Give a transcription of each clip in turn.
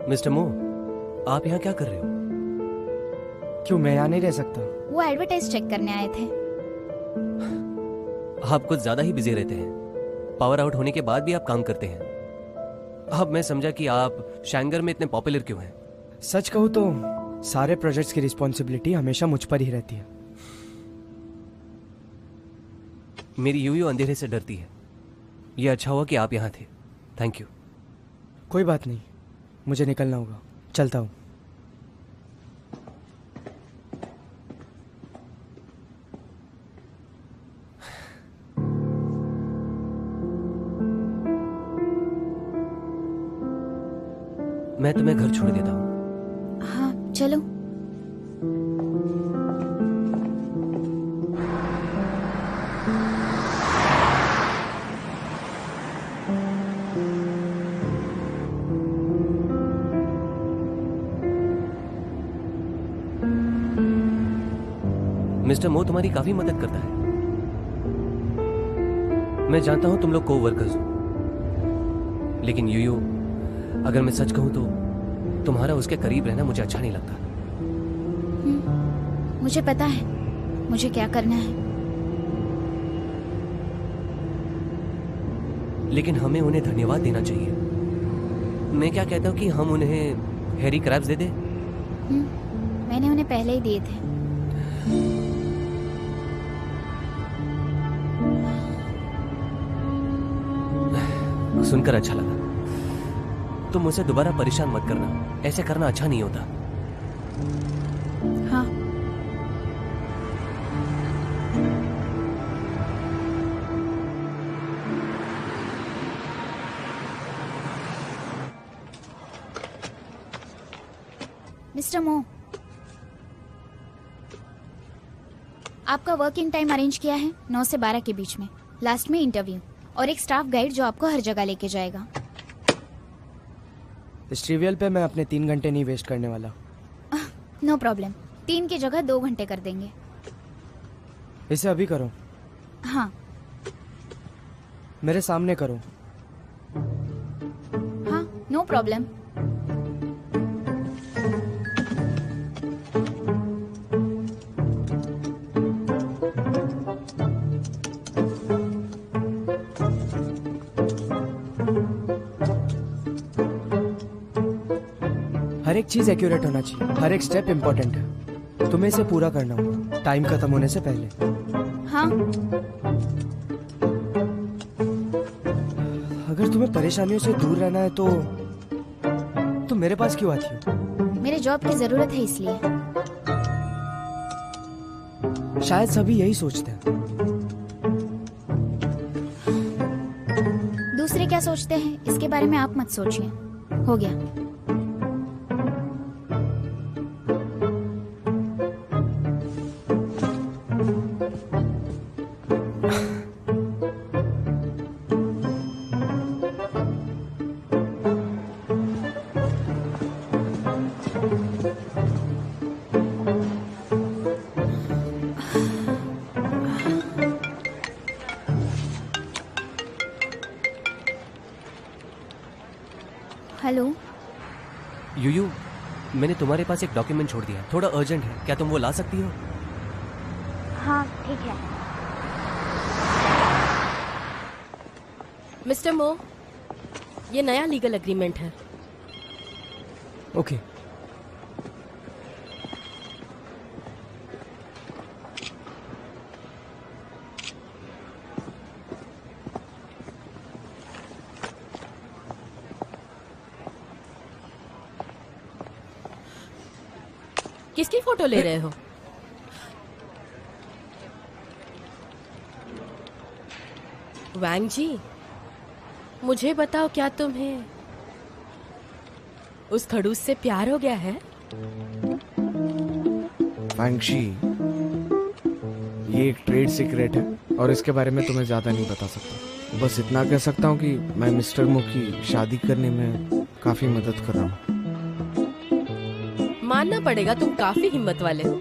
Mister मो, आप यहाँ क्या कर रहे हो? क्यों, मैं यहाँ नहीं रह सकता? वो एडवर्टाइज चेक करने आए थे। आप कुछ ज्यादा ही बिजी रहते हैं। पावर आउट होने के बाद भी आप काम करते हैं। अब मैं समझा कि आप शैंगर में इतने पॉपुलर क्यों हैं। सच कहूँ तो सारे प्रोजेक्ट्स की रिस्पॉन्सिबिलिटी हमेशा मुझ पर ही रहती है। मेरी यूयू अंधेरे से डरती है। यह अच्छा हुआ कि आप यहाँ थे। Thank you. कोई बात नहीं, मुझे निकलना होगा, चलता हूँ। मैं तुम्हें घर छोड़ देता हूँ। हाँ चलो। मिस्टर मो तुम्हारी काफी मदद करता है। मैं जानता हूं तुम लोग को वर्कर्स हो, लेकिन यूयू, अगर मैं सच कहूं तो तुम्हारा उसके करीब रहना मुझे अच्छा नहीं लगता। मुझे पता है मुझे क्या करना है। लेकिन हमें उन्हें धन्यवाद देना चाहिए। मैं क्या कहता हूं कि हम उन्हें हैरी क्रैब्स दे दें। मैंने उन्हें पहले ही दिए थे। सुनकर अच्छा लगा। तुम मुझसे दोबारा परेशान मत करना, ऐसे करना अच्छा नहीं होता। हाँ। मिस्टर मो, आपका वर्किंग टाइम अरेंज किया है 9 से 12 के बीच में। लास्ट में इंटरव्यू और एक स्टाफ गाइड जो आपको हर जगह लेके जाएगा। इस ट्रिवियल पे मैं अपने 3 घंटे नहीं वेस्ट करने वाला। नो प्रॉब्लम, 3 की जगह 2 घंटे कर देंगे। इसे अभी करो। हाँ। मेरे सामने करो। हाँ नो प्रॉब्लम। हर एक चीज एक्यूरेट होना चाहिए, हर एक स्टेप इम्पोर्टेंट है। तुम्हें इसे पूरा करना होगा टाइम खत्म होने से पहले। हाँ। अगर तुम्हें परेशानियों से दूर रहना है तो तुम मेरे पास क्यों आती हो? मेरे जॉब की जरूरत है इसलिए। शायद सभी यही सोचते हैं। दूसरे क्या सोचते हैं इसके बारे में आप मत सोचिए। हो गया। हेलो। यूयू, मैंने तुम्हारे पास एक डॉक्यूमेंट छोड़ दिया है, थोड़ा अर्जेंट है, क्या तुम वो ला सकती हो? हाँ ठीक है। मिस्टर मो, ये नया लीगल एग्रीमेंट है। ओके। किसकी फोटो ले रहे हो? वैंग जी, मुझे बताओ, क्या तुम्हें उस खड़ूस से प्यार हो गया है? वैंगशी, ये एक ट्रेड सीक्रेट है और इसके बारे में तुम्हें ज्यादा नहीं बता सकता। बस इतना कह सकता हूँ कि मैं मिस्टर मो की शादी करने में काफी मदद कर रहा हूँ। मानना पड़ेगा, तुम काफी हिम्मत वाले हो।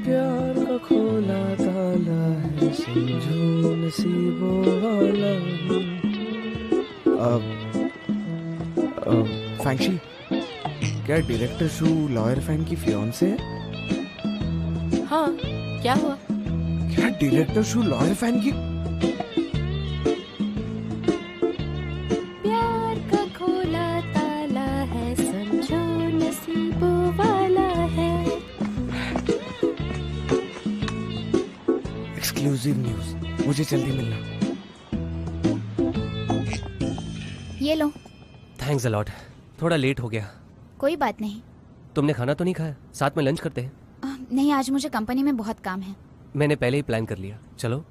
प्यार का खोला ताला है, समझो नसीबों वाला। फैंक्शी, क्या डायरेक्टर शू लॉयर फैन की फियांसे है? हाँ, क्या हुआ? क्या डायरेक्टर शू लॉयर फैन की? प्यार का खोला ताला है, समझो नसीब वाला है। एक्सक्लूसिव न्यूज, मुझे जल्दी मिलना। ये लो। थैंक्स अलॉट, थोड़ा लेट हो गया। कोई बात नहीं। तुमने खाना तो नहीं खाया? साथ में लंच करते हैं। नहीं, आज मुझे कंपनी में बहुत काम है। मैंने पहले ही प्लान कर लिया। चलो।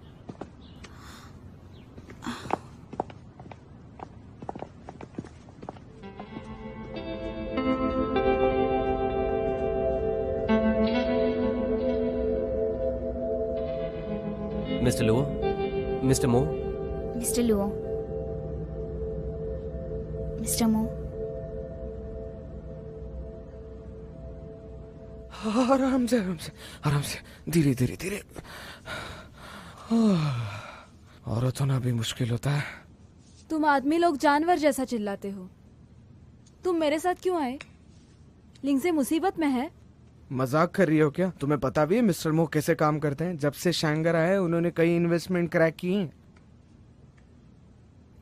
मिस्टर लुओ, मिस्टर मो। मिस्टर लुओ, मिस्टर मो। आराम से आराम से आराम से, धीरे धीरे धीरे। औरत होना भी मुश्किल होता है। तुम आदमी लोग जानवर जैसा चिल्लाते हो। तुम मेरे साथ क्यों आए? लिंगजे मुसीबत में है। मजाक कर रही हो क्या? तुम्हें पता भी है मिस्टर मो कैसे काम करते हैं? जब से शैंगर आया है उन्होंने कई इन्वेस्टमेंट क्रैक किए हैं।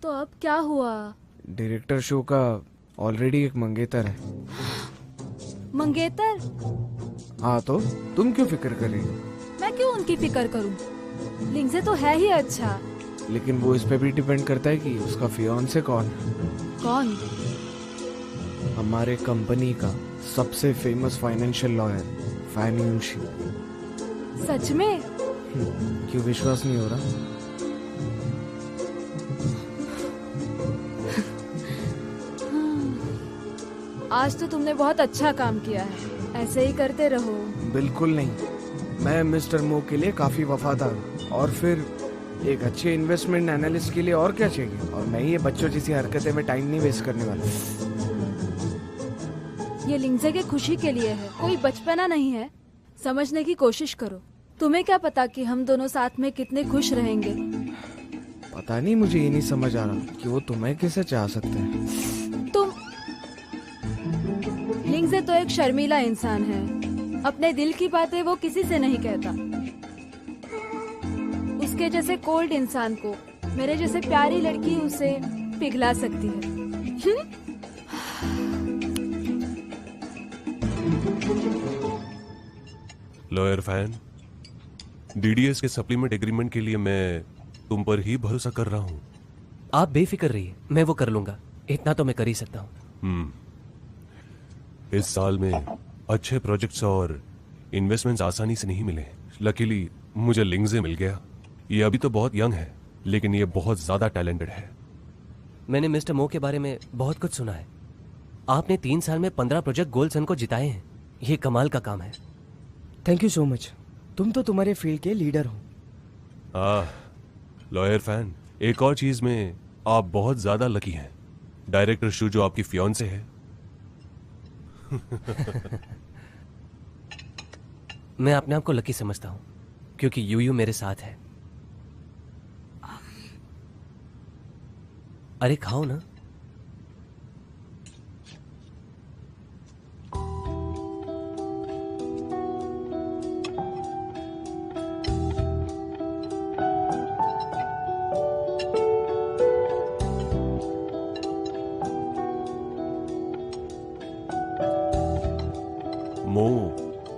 तो अब क्या हुआ? डायरेक्टर शो का ऑलरेडी एक मंगेतर है। मंगेतर? हाँ तो तुम क्यों फिक्र कर रही हो? मैं क्यों उनकी फिक्र करूं? लिंगजे तो है ही अच्छा। लेकिन वो इस पे भी डिपेंड करता है कि उसका फियांसे कौन है। कौन? हमारे कंपनी का सबसे फेमस फाइनेंशियल लॉयर फैन युनशी। सच में? क्यों विश्वास नहीं हो रहा? आज तो तुमने बहुत अच्छा काम किया है। ऐसे ही करते रहो। बिल्कुल नहीं, मैं मिस्टर मो के लिए काफी वफादार हूँ। और फिर एक अच्छे इन्वेस्टमेंट एनालिस्ट के लिए और क्या चाहिए? और मैं ये बच्चों जैसी हरकतें में टाइम नहीं वेस्ट करने वाला। ये लिंगजे के खुशी के लिए है, कोई बचपना नहीं है। समझने की कोशिश करो। तुम्हें क्या पता कि हम दोनों साथ में कितने खुश रहेंगे। पता नहीं, मुझे ये नहीं समझ आ रहा कि वो तुम्हें कैसे चाह सकते हैं। तुम लिंगजे तो एक शर्मीला इंसान है। अपने दिल की बातें वो किसी से नहीं कहता। उसके जैसे कोल्ड इंसान को मेरे जैसे प्यारी लड़की उसे पिघला सकती है। लॉयर फैन, डीडीएस के सप्लीमेंट एग्रीमेंट के लिए मैं तुम पर ही भरोसा कर रहा हूँ। आप बेफिक्र रहिए, मैं वो कर लूंगा। इतना तो मैं कर ही सकता हूँ। इस साल में अच्छे प्रोजेक्ट्स और इन्वेस्टमेंट्स आसानी से नहीं मिले। लकीली मुझे लिंगजे मिल गया। ये अभी तो बहुत यंग है, लेकिन ये बहुत ज्यादा टैलेंटेड है। मैंने मिस्टर मो के बारे में बहुत कुछ सुना है। आपने 3 साल में 15 प्रोजेक्ट गोल्डसन को जिताए हैं। ये कमाल का काम है। Thank you so much. तुम तो तुम्हारे फील्ड के लीडर हो। लॉयर फैन, एक और चीज में आप बहुत ज्यादा लकी हैं। डायरेक्टर शू जो आपकी फियांसे है। मैं अपने आप को लकी समझता हूँ क्योंकि यूयू मेरे साथ है। अरे खाओ ना। मो,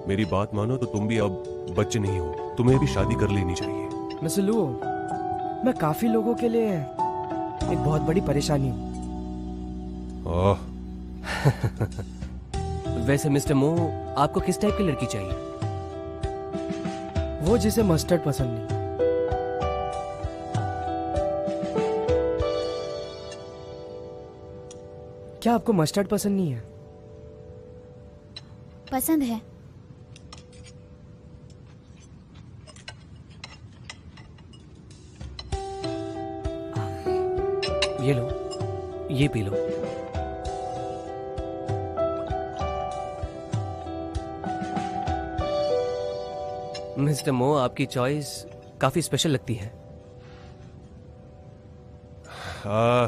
मेरी बात मानो तो तुम भी अब बच्चे नहीं हो। तुम्हें भी शादी कर लेनी चाहिए। मिस्टर लुओ, मैं काफी लोगों के लिए एक बहुत बड़ी परेशानी हूँ। वैसे मिस्टर मो, आपको किस टाइप की लड़की चाहिए? वो जिसे मस्टर्ड पसंद नहीं। क्या आपको मस्टर्ड पसंद नहीं है? पसंद है। ये लो, ये पी लो। मिस्टर मो, आपकी चॉइस काफी स्पेशल लगती है।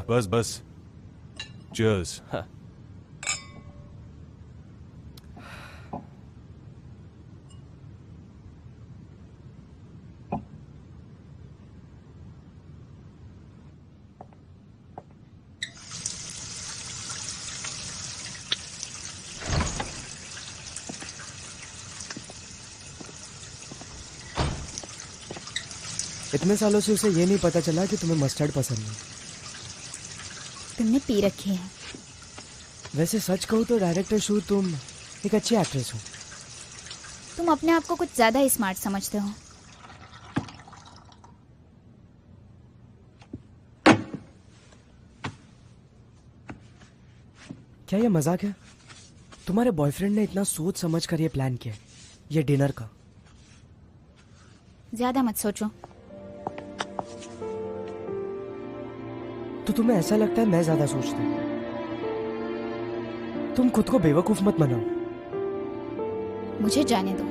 बस बस, चीयर्स। हाँ। इतने सालों से उसे ये नहीं पता चला कि तुम्हें मस्टर्ड पसंद है। तुमने पी रखी है। वैसे सच कहूँ तो डायरेक्टर शू तुम एक अच्छी एक्ट्रेस हो। तुम अपने आप को कुछ ज्यादा स्मार्ट समझते हो। क्या ये मजाक है? तुम्हारे बॉयफ्रेंड ने इतना सोच समझ कर ये प्लान किया, ये डिनर का। ज्यादा मत सोचो। तो तुम्हें ऐसा लगता है मैं ज्यादा सोचता हूँ? तुम खुद को बेवकूफ मत बनाओ। मुझे जाने दो।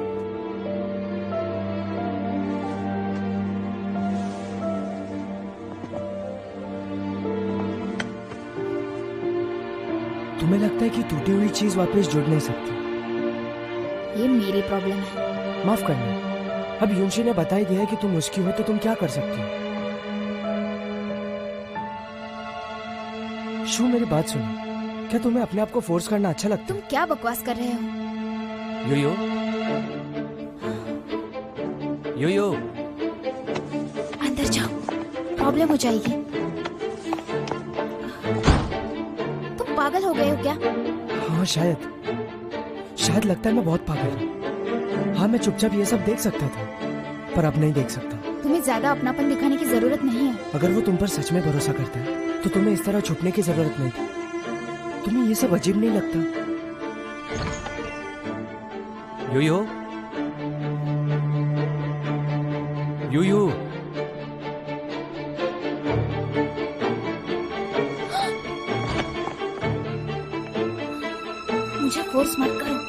तुम्हें लगता है कि टूटी हुई चीज वापस जुड़ नहीं सकती? ये मेरी प्रॉब्लम है। माफ करना, अब युंशी ने बता ही दिया है कि तुम उसकी हो तो तुम क्या कर सकती हो। शू मेरी बात सुनो, क्या तुम्हें अपने आप को फोर्स करना अच्छा लगता तुम है? क्या बकवास कर रहे हो? यूयू, यूयू, अंदर जाओ, प्रॉब्लम हो जाएगी। तुम पागल हो गए हो क्या? हाँ शायद लगता है मैं बहुत पागल हूँ। हाँ मैं चुपचाप ये सब देख सकता था, पर अब नहीं देख सकता। तुम्हें ज्यादा अपनापन दिखाने की जरूरत नहीं है। अगर वो तुम पर सच में भरोसा करता है तो तुम्हें इस तरह छुपने की जरूरत नहीं थी। तुम्हें ये सब अजीब नहीं लगता? यूयू, यूयू, मुझे फोर्स मत करो।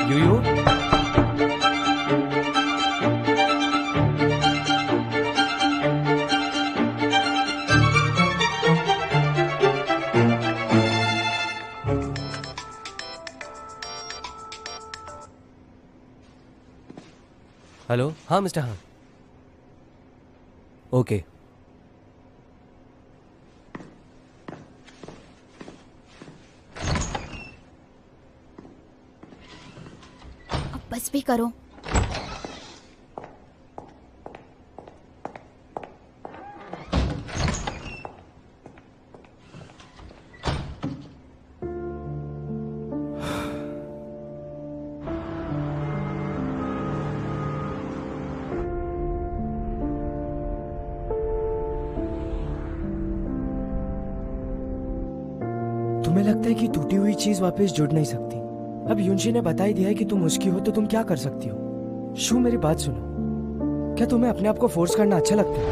यूयू, हेलो। हाँ मिस्टर, हाँ ओके। अब बस भी करो। तुम्हें लगता है कि टूटी हुई चीज वापस जुड़ नहीं सकती? अब युंशी ने बता ही दिया है कि तुम उसकी हो तो तुम क्या कर सकती हो। शू मेरी बात सुनो, क्या तुम्हें अपने आप को फोर्स करना अच्छा लगता है?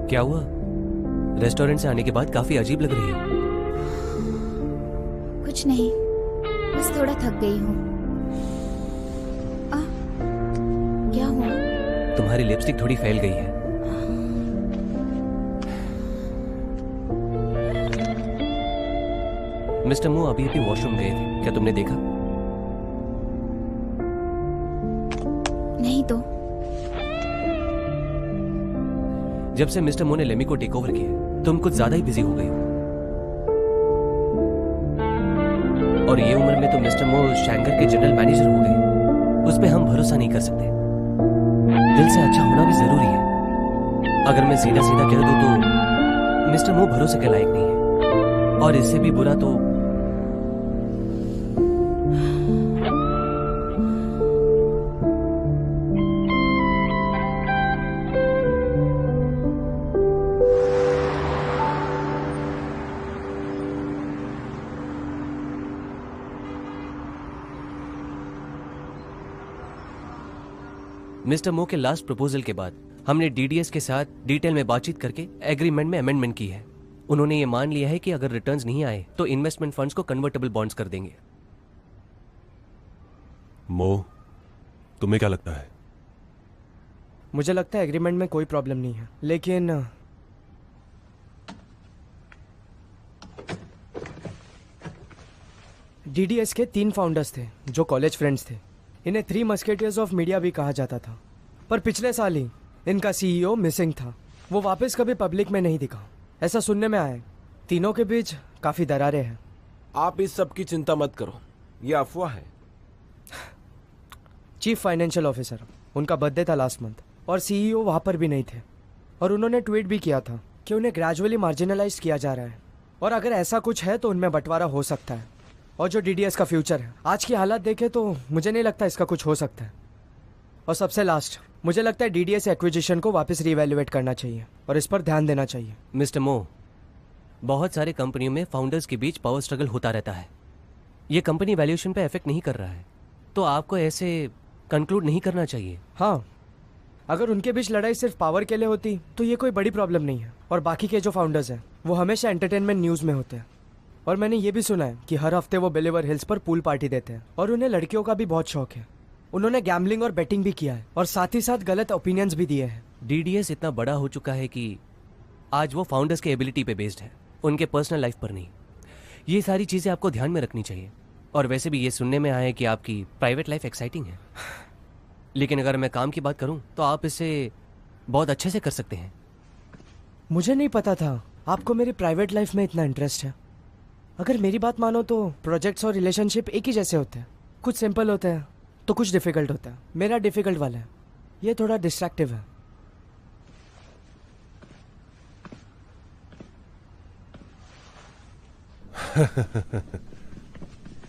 क्या हुआ? रेस्टोरेंट से आने के बाद काफी अजीब लग रही है। कुछ नहीं, बस थोड़ा थक गई हूँ। क्या हुआ? तुम्हारी लिपस्टिक थोड़ी फैल गई है। मिस्टर मो अभी अभी वॉशरूम गए थे, क्या तुमने देखा? नहीं तो। जब से मिस्टर मो ने लेमी को टेक ओवर किया, तुम कुछ ज्यादा ही बिजी हो गई हो। और ये उम्र में तो मिस्टर मो शैंकर के जनरल मैनेजर हो गए। उस पे हम भरोसा नहीं कर सकते। दिल से अच्छा होना भी जरूरी है। अगर मैं सीधा सीधा कह दूं तो मिस्टर मो भरोसे के लायक नहीं है, और इससे भी बुरा तो मिस्टर मो के लास्ट प्रपोजल के बाद हमने डीडीएस के साथ डिटेल में बातचीत करके एग्रीमेंट में अमेंडमेंट की है। उन्होंने ये मान लिया है कि अगर रिटर्न्स नहीं आए तो इन्वेस्टमेंट फंड्स को कन्वर्टेबल बॉन्ड्स कर देंगे। मो, तुम्हें क्या लगता है? मुझे लगता है एग्रीमेंट में कोई प्रॉब्लम नहीं है, लेकिन डीडीएस के 3 फाउंडर्स थे जो कॉलेज फ्रेंड्स थे। इन्हें 3 मस्केटियर्स ऑफ मीडिया भी कहा जाता था, पर पिछले साल ही इनका सीईओ मिसिंग था। वो वापस कभी पब्लिक में नहीं दिखा, ऐसा सुनने में आया। तीनों के बीच काफी दरारें हैं। आप इस सब की चिंता मत करो, ये अफवाह है। चीफ फाइनेंशियल ऑफिसर, उनका बर्थडे था लास्ट मंथ और सीईओ वहां पर भी नहीं थे। और उन्होंने ट्वीट भी किया था कि उन्हें ग्रेजुअली मार्जिनलाइज किया जा रहा है और अगर ऐसा कुछ है तो उनमें बंटवारा हो सकता है। और जो डीडीएस का फ्यूचर है, आज की हालत देखे तो मुझे नहीं लगता इसका कुछ हो सकता है। और सबसे लास्ट, मुझे लगता है डीडीएस एक्विजिशन को वापस रीवैल्यूएट करना चाहिए और इस पर ध्यान देना चाहिए। मिस्टर मो, बहुत सारे कंपनियों में फाउंडर्स के बीच पावर स्ट्रगल होता रहता है। ये कंपनी वैल्यूएशन पे इफेक्ट नहीं कर रहा है, तो आपको ऐसे कंक्लूड नहीं करना चाहिए। हाँ, अगर उनके बीच लड़ाई सिर्फ पावर के लिए होती तो ये कोई बड़ी प्रॉब्लम नहीं है। और बाकी के जो फाउंडर्स हैं वो हमेशा एंटरटेनमेंट न्यूज़ में होते हैं। और मैंने ये भी सुना है कि हर हफ्ते वो बिलीवर हिल्स पर पूल पार्टी देते हैं और उन्हें लड़कियों का भी बहुत शौक है। उन्होंने गैम्बलिंग और बेटिंग भी किया है और साथ ही साथ गलत ओपिनियंस भी दिए हैं। डीडीएस इतना बड़ा हो चुका है कि आज वो फाउंडर्स के एबिलिटी पे बेस्ड है, उनके पर्सनल लाइफ पर नहीं। ये सारी चीज़ें आपको ध्यान में रखनी चाहिए। और वैसे भी ये सुनने में आया है कि आपकी प्राइवेट लाइफ एक्साइटिंग है, लेकिन अगर मैं काम की बात करूं तो आप इसे बहुत अच्छे से कर सकते हैं। मुझे नहीं पता था आपको मेरी प्राइवेट लाइफ में इतना इंटरेस्ट है। अगर मेरी बात मानो तो प्रोजेक्ट्स और रिलेशनशिप एक ही जैसे होते हैं, कुछ सिंपल होते हैं तो कुछ डिफिकल्ट होता है। मेरा डिफिकल्ट वाला है, ये थोड़ा डिस्ट्रैक्टिव है।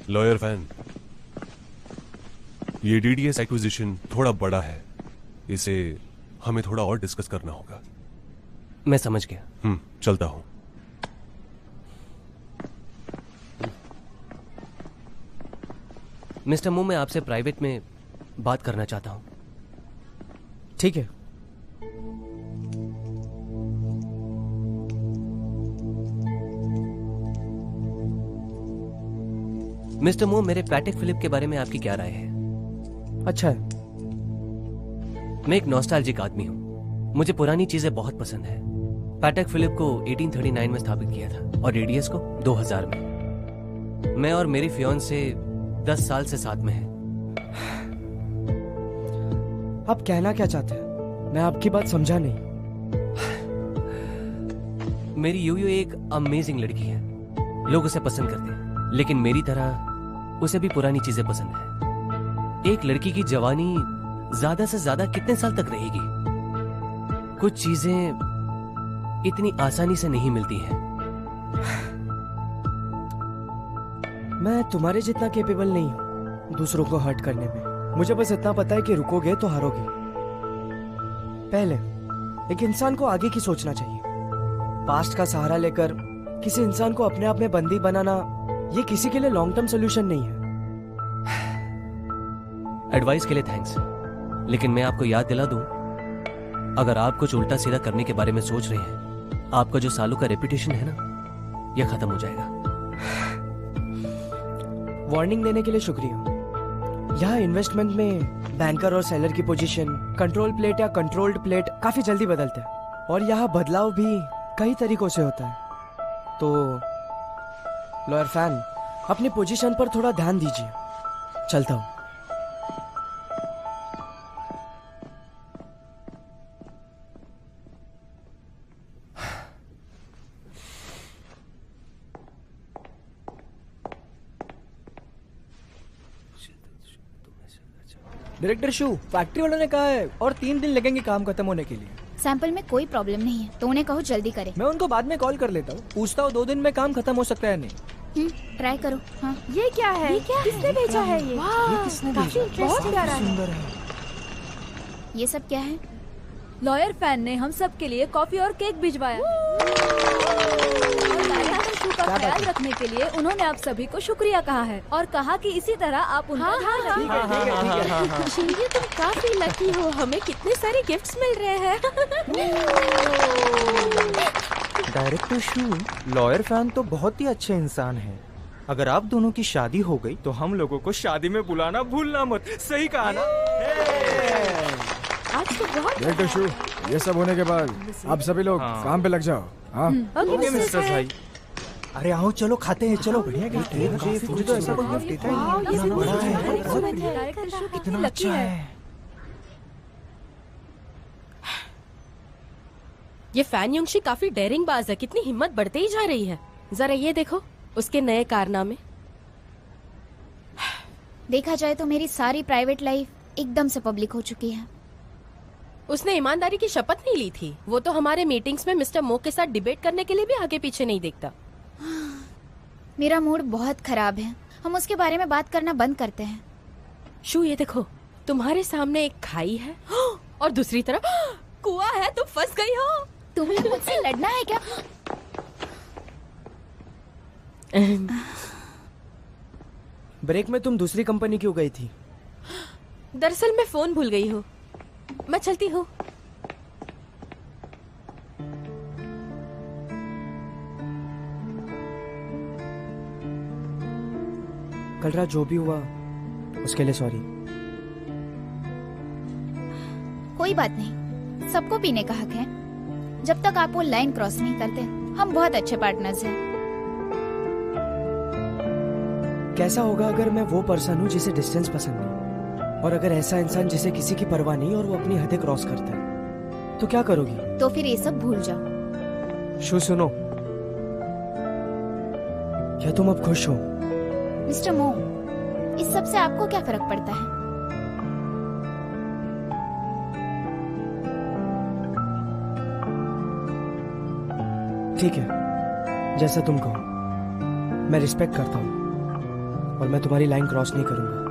लॉयर फैन, ये डीडीएस एक्विजिशन थोड़ा बड़ा है, इसे हमें थोड़ा और डिस्कस करना होगा। मैं समझ गया। चलता हूं। मिस्टर मो, मैं आपसे प्राइवेट में बात करना चाहता हूं। ठीक है। मिस्टर मो, मेरे पैटेक फिलिप के बारे में आपकी क्या राय है? अच्छा है। मैं एक नॉस्टैल्जिक आदमी हूं, मुझे पुरानी चीजें बहुत पसंद है। पैटेक फिलिप को 1839 में स्थापित किया था और डीडीएस को 2000 में। मैं और मेरी फियोन्से 10 साल से साथ में हैं। आप कहना क्या चाहते हैं? मैं आपकी बात समझा नहीं। मेरी यूयू एक अमेजिंग लड़की है, लोग उसे पसंद करते हैं, लेकिन मेरी तरह उसे भी पुरानी चीजें पसंद है। एक लड़की की जवानी ज्यादा से ज्यादा कितने साल तक रहेगी? कुछ चीजें इतनी आसानी से नहीं मिलती हैं। मैं तुम्हारे जितना केपेबल नहीं हूं दूसरों को हर्ट करने में। मुझे बस इतना पता है कि रुकोगे तो हारोगे। पहले एक इंसान को आगे की सोचना चाहिए। पास्ट का सहारा लेकर किसी इंसान को अपने आप में बंदी बनाना ये किसी के लिए लॉन्ग टर्म सोल्यूशन नहीं है। एडवाइस के लिए थैंक्स, लेकिन मैं आपको याद दिला दूं, अगर आप कुछ उल्टा सीधा करने के बारे में सोच रहे हैं, आपका जो सालों का रेपुटेशन है ना, यह खत्म हो जाएगा। वार्निंग देने के लिए शुक्रिया। यहाँ इन्वेस्टमेंट में बैंकर और सेलर की पोजीशन कंट्रोल प्लेट या कंट्रोल्ड प्लेट काफी जल्दी बदलते हैं और यहाँ बदलाव भी कई तरीकों से होता है। तो लॉयर फैन, अपनी पोजीशन पर थोड़ा ध्यान दीजिए। चलता हूँ। डायरेक्टर शू, फैक्ट्री वालों ने कहा है और 3 दिन लगेंगे काम खत्म होने के लिए। सैंपल में कोई प्रॉब्लम नहीं है, तो उन्हें कहो जल्दी करें। मैं उनको बाद में कॉल कर लेता हूँ, पूछता हूँ 2 दिन में काम खत्म हो सकता है नहीं। ट्राई करो। हाँ, ये क्या है? किसने भेजा है ये? काफी बहुत प्यारा है। ये सब क्या है? लॉयर फैन ने हम सब के लिए कॉफी और केक भिजवाया और लाया है शू का ख्याल रखने के लिए उन्होंने आप सभी को शुक्रिया कहा है और कहा कि इसी तरह आप उनका ध्यान रखें। शिंदे तुम काफी लकी हो, हमें कितने सारे गिफ्ट्स मिल रहे हैं। डायरेक्टर शू, लॉयर फैन तो बहुत ही अच्छे इंसान हैं। अगर आप दोनों की शादी हो गई तो हम लोगों को शादी में बुलाना भूलना मत। सही कहा ना? आज तो बहुत डायरेक्टर शू, ये सब होने के बाद आप सभी लोग काम पे लग जाओ। हाँ ओके मिस्टर भाई। अरे आओ चलो खाते हैं, चलो। बढ़िया गिफ्ट, मुझे तो ऐसा कोई गिफ्ट देता ही नहीं। कितना अच्छा है। ये फैन युंगशी काफी डेयरिंग बाज है, कितनी हिम्मत बढ़ते ही जा रही है। जरा ये देखो उसके नए कारनामे। देखा जाए तो मेरी सारी प्राइवेट लाइफ एकदम से पब्लिक हो चुकी है। उसने ईमानदारी की शपथ नहीं ली थी। वो तो हमारे मीटिंग्स में मिस्टर मो के साथ डिबेट करने के लिए भी आगे पीछे नहीं देखता। मेरा मूड बहुत खराब है, हम उसके बारे में बात करना बंद करते हैं। शू ये देखो, तुम्हारे सामने एक खाई है और दूसरी तरफ कुआं है। तुम फंस गई हो। तुम्हें मुझसे लड़ना है क्या? ब्रेक में तुम दूसरी कंपनी क्यों गई थी? दरअसल मैं फोन भूल गई हूँ। मैं चलती हूँ। कल रात जो भी हुआ उसके लिए सॉरी। कोई बात नहीं, सबको पीने का हक है। जब तक आप वो लाइन क्रॉस नहीं करते, हम बहुत अच्छे पार्टनर्स हैं। कैसा होगा अगर मैं वो पर्सन हूँ जिसे डिस्टेंस पसंद नहीं, और अगर ऐसा इंसान जिसे किसी की परवाह नहीं और वो अपनी हदें क्रॉस करता है, तो क्या करोगी? तो फिर ये सब भूल जाओ। शू सुनो, क्या तुम अब खुश हो? मिस्टर मो, इस सब से आपको क्या फर्क पड़ता है? ठीक है, जैसा तुम कहो। मैं रिस्पेक्ट करता हूँ और मैं तुम्हारी लाइन क्रॉस नहीं करूंगा।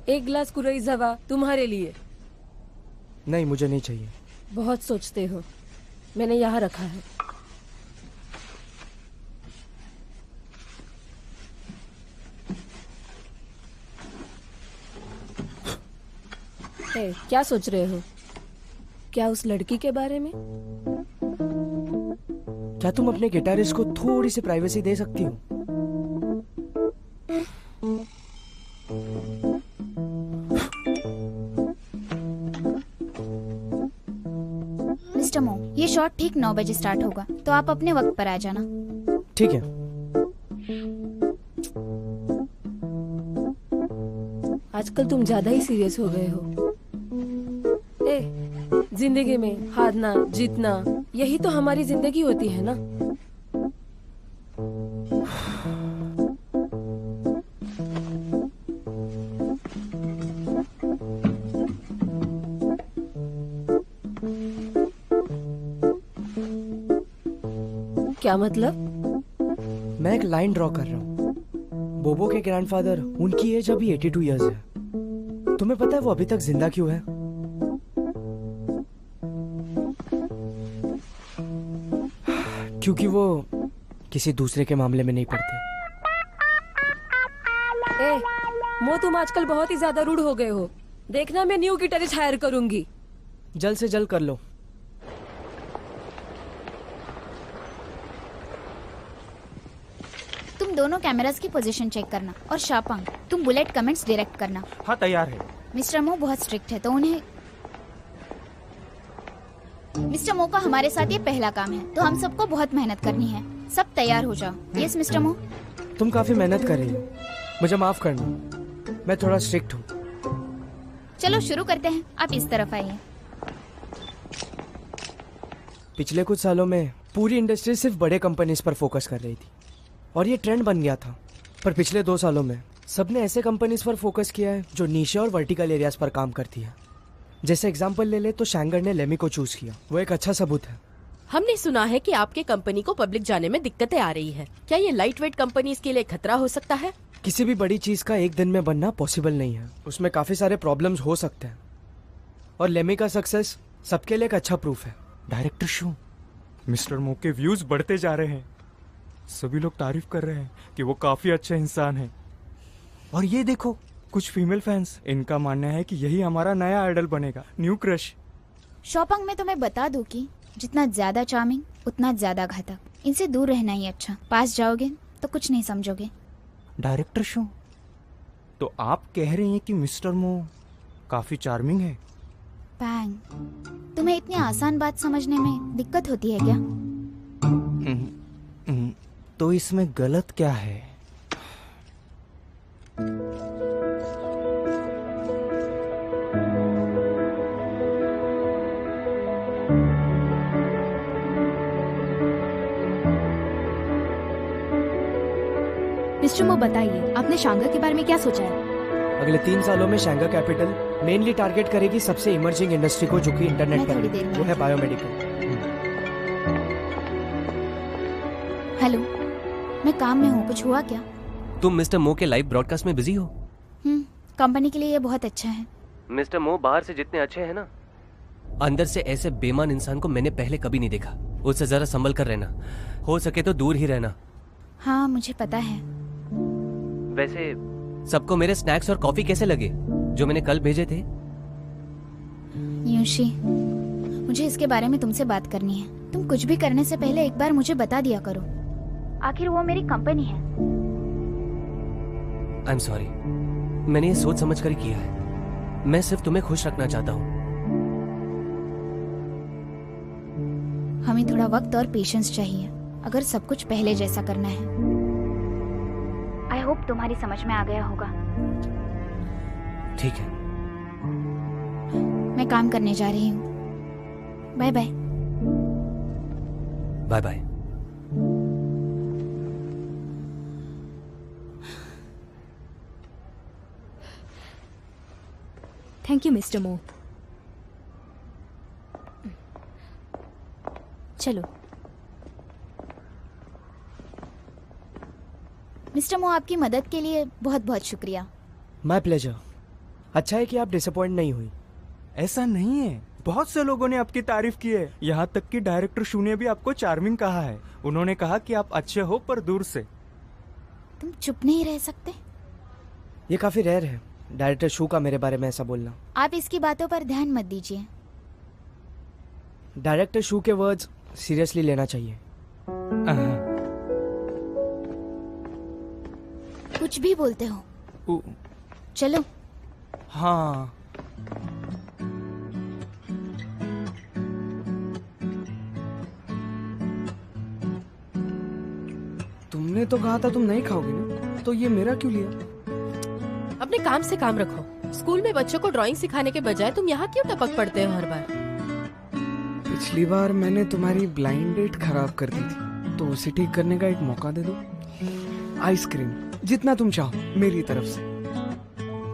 एक गिलास कुरईज़वा तुम्हारे लिए। नहीं, मुझे नहीं चाहिए। बहुत सोचते हो, मैंने यहाँ रखा है। क्या सोच रहे हो? क्या उस लड़की के बारे में? क्या तुम अपने गिटारिस्ट को थोड़ी सी प्राइवेसी दे सकती हो? मिस्टर मो, ये शॉट ठीक 9 बजे स्टार्ट होगा, तो आप अपने वक्त पर आ जाना। ठीक है। आजकल तुम ज्यादा ही सीरियस हो गए हो। जिंदगी में हारना जीतना यही तो हमारी जिंदगी होती है ना। क्या मतलब? मैं एक लाइन ड्रॉ कर रहा हूँ। बोबो के ग्रैंडफादर, उनकी एज अभी 82 इयर्स है। तुम्हें पता है वो अभी तक जिंदा क्यों है? क्योंकि वो किसी दूसरे के मामले में नहीं पड़ते। मो, तुम आजकल बहुत ही ज्यादा रूड हो गए हो। देखना, मैं न्यू गिटारिस्ट हायर करूंगी। जल्द से जल्द कर लो। तुम दोनों कैमरास की पोजीशन चेक करना, और शापांग, तुम बुलेट कमेंट्स डायरेक्ट करना। हाँ, तैयार है। मिस्टर मो बहुत स्ट्रिक्ट है, तो उन्हें मिस्टर मो का हमारे साथ ये पहला काम है, तो हम सबको बहुत मेहनत करनी है। सब तैयार हो जाओ। यस मिस्टर मो। तुम काफी मेहनत कर रही हो, मुझे माफ करना। मैं थोड़ा स्ट्रिक्ट हूँ। चलो शुरू करते हैं, आप इस तरफ आइए। पिछले कुछ सालों में पूरी इंडस्ट्री सिर्फ बड़े कंपनीज पर फोकस कर रही थी और ये ट्रेंड बन गया था। पर पिछले 2 सालों में सबने ऐसे कंपनीज पर फोकस किया है जो नीचे और वर्टिकल एरियाज पर काम करती है। जैसे एग्जांपल ले ले तो शैंगर ने लेमी को चूज किया, वो एक अच्छा सबूत है। हमने सुना है कि आपके कंपनी को पब्लिक जाने में दिक्कतें आ रही है। क्या ये लाइट वेट कंपनीज के लिए खतरा हो सकता है? किसी भी बड़ी चीज का एक दिन में बनना पॉसिबल नहीं है, उसमें काफी सारे प्रॉब्लम्स हो सकते हैं और लेमी का सक्सेस सबके लिए एक अच्छा प्रूफ है। डायरेक्टर शू, मिस्टर मो के व्यूज बढ़ते जा रहे हैं। सभी लोग तारीफ कर रहे हैं कि वो काफी अच्छे इंसान हैं। और ये देखो, कुछ फीमेल फैंस, इनका मानना है कि यही हमारा नया आइडल बनेगा, न्यू क्रश। शॉपिंग में तुम्हें बता दूं कि जितना ज्यादा चार्मिंग उतना ज्यादा घातक। इनसे दूर रहना ही अच्छा। पास जाओगे तो कुछ नहीं समझोगे। डायरेक्टर शो, तो आप कह रहे हैं कि मिस्टर मो काफी चार्मिंग है? पैंग, तुम्हें इतनी आसान बात समझने में दिक्कत होती है क्या? तो इसमें गलत क्या है? मिस्टर मो बताइए, आपने शांघाई के बारे में क्या सोचा है? अगले 3 सालों में शैंघाई कैपिटल मेनली टारगेट करेगी सबसे इमर्जिंग इंडस्ट्री को, जो कि इंटरनेट मैं पर थोड़ी है। देर में वो है बायोमेडिकल। हेलो, मैं काम में हूँ, कुछ हुआ क्या? तुम मिस्टर मो के लाइव ब्रॉडकास्ट में बिजी हो? कंपनी के लिए ये बहुत अच्छा है। मिस्टर मो बाहर से जितने अच्छे हैं ना, अंदर से ऐसे बेईमान इंसान को मैंने पहले कभी नहीं देखा। उससे जरा संभल कर रहना, हो सके तो दूर ही रहना। हाँ मुझे पता है। वैसे सबको मेरे स्नैक्स और कॉफी कैसे लगे जो मैंने कल भेजे थे? यूशी, मुझे इसके बारे में तुमसे बात करनी है। तुम कुछ भी करने से पहले एक बार मुझे बता दिया करो। आखिर वो मेरी कंपनी है। आई एम सॉरी, मैंने ये सोच समझ कर किया है। मैं सिर्फ तुम्हें खुश रखना चाहता हूँ। हमें थोड़ा वक्त और पेशेंस चाहिए अगर सब कुछ पहले जैसा करना है। आई होप तुम्हारी समझ में आ गया होगा। ठीक है, मैं काम करने जा रही हूँ। Bye bye. Bye bye. Thank you mister Mo. चलो। मिस्टर मो, आपकी मदद के लिए बहुत बहुत शुक्रिया। My pleasure. अच्छा है कि आप डिसअपॉइंट नहीं हुई। ऐसा नहीं है, बहुत से लोगों ने आपकी तारीफ की है। यहाँ तक कि डायरेक्टर शू ने भी आपको चार्मिंग कहा है। उन्होंने कहा कि आप अच्छे हो पर दूर से। तुम चुप नहीं रह सकते? ये काफी रेयर है डायरेक्टर शू का मेरे बारे में ऐसा बोलना। आप इसकी बातों पर ध्यान मत दीजिए। डायरेक्टर शू के वर्ड्स सीरियसली लेना चाहिए। कुछ भी बोलते हो। चलो। हाँ, तुमने तो कहा था तुम नहीं खाओगे ना, तो ये मेरा क्यों लिया? अपने काम से काम रखो। स्कूल में बच्चों को ड्राइंग सिखाने के बजाय तुम यहाँ क्यों टपक पड़ते हो हर बार? पिछली बार मैंने तुम्हारी ब्लाइंड डेट खराब कर दी थी, तो उसे ठीक करने का एक मौका दे दो। आइसक्रीम जितना तुम चाहो मेरी तरफ से।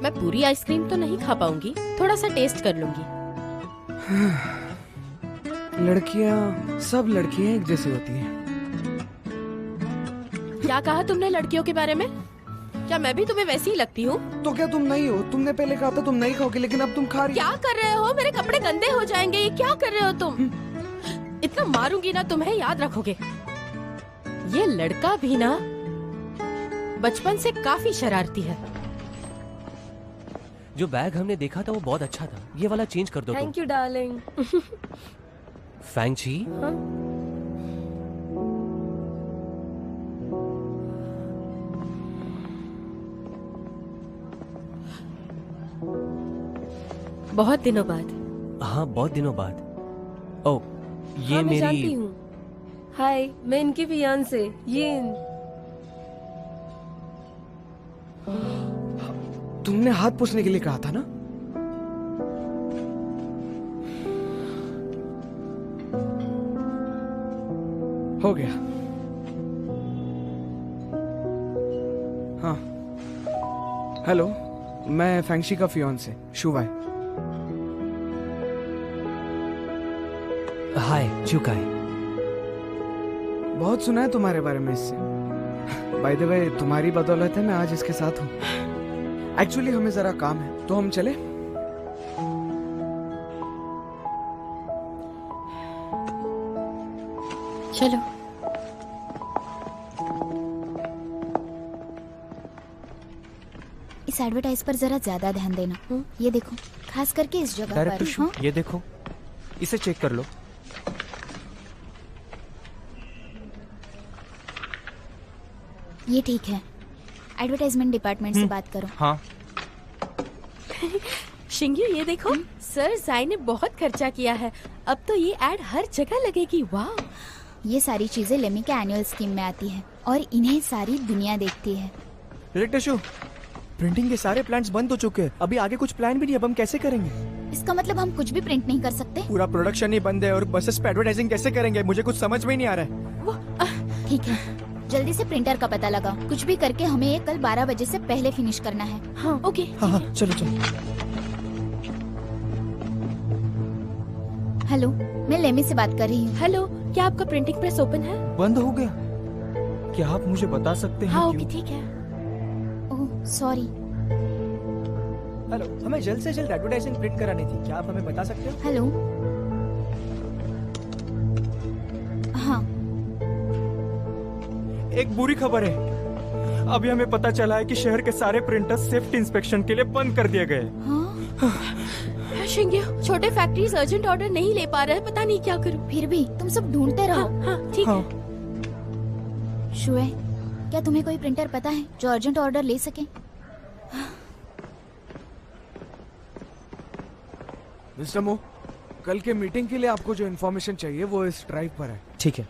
मैं पूरी आइसक्रीम तो नहीं खा पाऊंगी, थोड़ा सा टेस्ट कर लूंगी। लड़कियाँ, सब लड़कियाँ एक जैसी होती हैं। क्या कहा तुमने लड़कियों के बारे में? क्या मैं भी तुम्हें वैसी ही लगती हूँ? तो क्या तुम नहीं हो? तुमने पहले कहा था तुम नहीं खाओगे, लेकिन अब तुम खा रही हो। क्या कर रहे हो? मेरे कपड़े गंदे हो जाएंगे। ये क्या कर रहे हो तुम? इतना मारूंगी ना तुम्हें, याद रखोगे। ये लड़का भी ना बचपन से काफी शरारती है। जो बैग हमने देखा था वो बहुत अच्छा था। ये वाला चेंज कर दो। Thank you darling. फैंची, बहुत दिनों बाद। हाँ बहुत दिनों बाद। ओ, ये हाँ, मैं जानती मेरी। हूँ। हाय, मैं इनकी फियांसे तुमने हाथ पूछने के लिए कहा था ना? हो गया। हाँ, हेलो, मैं फैंक्शी का फियोंसे शुवाई। हाय च्यूकाई। बहुत सुना है तुम्हारे बारे में इससे। बाय द वे, तुम्हारी बदौलत है मैं आज इसके साथ हूँ। एक्चुअली हमें जरा काम है, तो हम चले? चलो। इस एडवर्टाइज पर जरा ज्यादा ध्यान देना। ये देखो, खास करके इस जगह डायरेक्टर पर। शू, हाँ? ये देखो, इसे चेक कर लो। ये ठीक है। एडवर्टाइजमेंट डिपार्टमेंट से बात करो। हाँ। शिंग्यू, ये देखो, सर जाई ने बहुत खर्चा किया है। अब तो ये एड हर जगह लगेगी। वाह! ये सारी चीजें लेमी के एनुअल स्कीम में आती है और इन्हें सारी दुनिया देखती है। डायरेक्टर शू, प्रिंटिंग के सारे प्लान्स बंद हो चुके हैं। अभी आगे कुछ प्लान भी नहीं। अब हम कैसे करेंगे? इसका मतलब हम कुछ भी प्रिंट नहीं कर सकते? पूरा प्रोडक्शन ही बंद है और बसेस पे एडवर्टाइजिंग कैसे करेंगे? मुझे कुछ समझ में ही नहीं आ रहा है। ठीक है, जल्दी से प्रिंटर का पता लगाओ। कुछ भी करके हमें ये कल 12 बजे से पहले फिनिश करना है। हाँ, ओके। हाँ, चलो चलो। हेलो, मैं लेमी से बात कर रही हूँ। हेलो, क्या आपका प्रिंटिंग प्रेस ओपन है? बंद हो गया? क्या आप मुझे बता सकते हैं? हाँ, क्यों? ओके, ठीक है। Oh sorry. हेलो, हमें जल्द से जल्द एडवर्टाइजिंग प्रिंट करानी थी। क्या आप हमें बता सकते हो? हेलो। हाँ, एक बुरी खबर है। अभी हमें पता चला है कि शहर के सारे प्रिंटर्स सेफ्टी इंस्पेक्शन के लिए बंद कर दिए गए। शिंग्यू, छोटे फैक्ट्रीज अर्जेंट ऑर्डर नहीं ले पा रहे हैं। पता नहीं क्या करूं। फिर भी तुम सब ढूंढते रहो। हाँ, ठीक है। शुए, क्या तुम्हें कोई प्रिंटर पता है जो अर्जेंट ऑर्डर ले सके? मिस्टर मो, कल के मीटिंग के लिए आपको जो इन्फॉर्मेशन चाहिए वो इस ड्राइव पर है। ठीक है।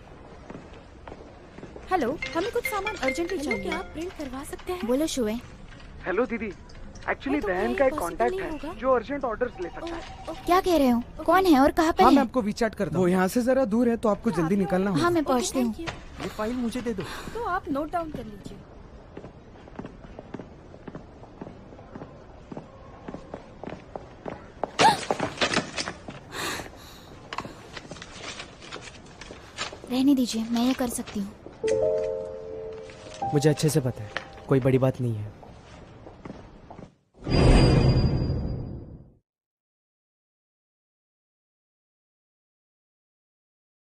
हेलो, हमें कुछ सामान अर्जेंटली चाहिए। क्या आप प्रिंट करवा सकते हैं? बोलो शुए। हेलो दीदी, एक्चुअली दहन का एक कांटेक्ट है जो अर्जेंट ऑर्डर्स ले सकता है। क्या कह रहे हो? कौन है और कहाँ पर हाँ, है? मैं आपको वीचैट करता हूँ। वो यहाँ से जरा दूर है तो आपको जल्दी निकलना होगा। हाँ, मैं पहुँचती हूँ। ये फाइल मुझे दे दो। तो आप नोट डाउन कर लीजिए। रहने दीजिए, मैं ये कर सकती हूँ। मुझे अच्छे से पता है, कोई बड़ी बात नहीं है।